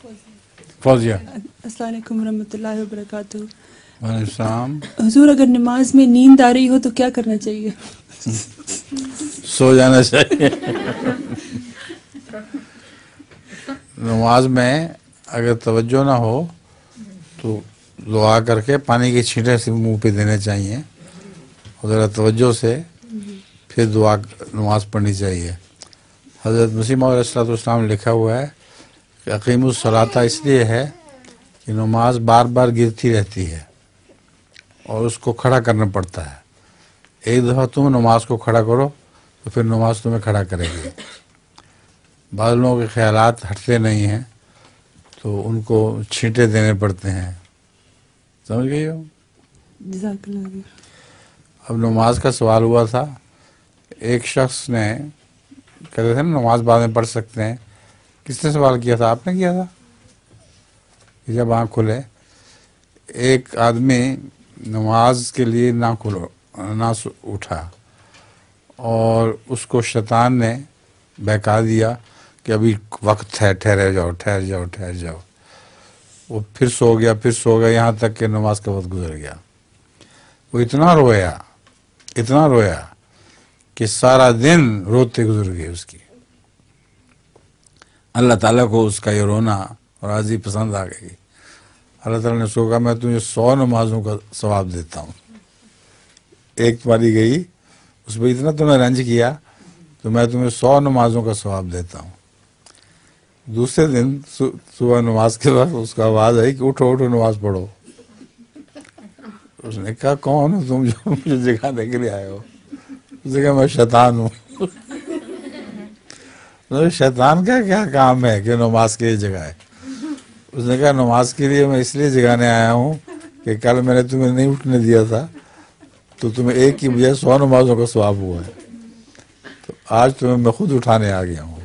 فوزیہ۔ السلام علیکم ورحمۃ اللہ وبرکاتہ۔ وعلیکم السلام۔ حضور اگر نماز میں نیند آ رہی ہو تو کیا کرنا چاہیے؟ سو جانا چاہیے۔ نماز میں اگر توجہ نہ ہو تو دعا کر کے پانی کی چھینٹیں سے منہ پہ دینے چاہیے اور ذرا توجہ سے پھر دعا نماز پڑھنی چاہیے۔ حضرت مسیح موعود علیہ الصلوۃ والسلام نے لکھا ہوا ہے کہ اقیموا الصلاۃ اس لیے ہے کہ نماز بار بار گرتی رہتی ہے اور اس کو کھڑا کرنا پڑتا ہے۔ ایک دفعہ تم نماز کو کھڑا کرو تو پھر نماز تمہیں کھڑا کرے گی۔ بعض لوگوں کے خیالات ہٹتے نہیں ہیں تو ان کو چھینٹے دینے پڑتے ہیں، سمجھ گئی ہو؟ جزاک اللہ خیر۔ اب نماز کا سوال ہوا تھا، ایک شخص نے کہتے تھے نا نماز بعد میں پڑھ سکتے ہیں، کس نے سوال کیا تھا؟ آپ نے کیا تھا کہ جب آنکھ کھلے ایک آدمی نماز کے لیے نہ اٹھا اور اس کو شیطان نے بہکا دیا کہ ابھی وقت ہے، ٹھہر جاؤ۔ وہ پھر سو گیا یہاں تک کہ نماز کا وقت گزر گیا۔ وہ اتنا رویا کہ سارا دن روتے گزر گئے اس کی۔ اللہ تعالیٰ کو اس کا یہ رونا اور عاجزی پسند آ گئی۔ اللہ تعالیٰ نے سو کہا میں تجھے 100 نمازوں کا ثواب دیتا ہوں، ایک تمہاری گئی اس پہ اتنا تم نے رنج کیا تو میں تمہیں 100 نمازوں کا ثواب دیتا ہوں۔ دوسرے دن صبح نماز کے وقت اس کو آواز آئی کہ اٹھو نماز پڑھو۔ اس نے کہا کون ہو تم جو مجھے جگانے کے لیے آئے ہو؟ اس نے کہا میں شیطان ہوں۔ شیطان کا کیا کام ہے کہ نماز کے لیے جگائے؟ اس نے کہا نماز کے لیے میں اس لیے جگانے آیا ہوں کہ کل میں نے تمہیں نہیں اٹھنے دیا تھا تو تمہیں ایک کی بجائے 100 نمازوں کا ثواب ہوا ہے، تو آج تمہیں میں خود اٹھانے آ گیا ہوں۔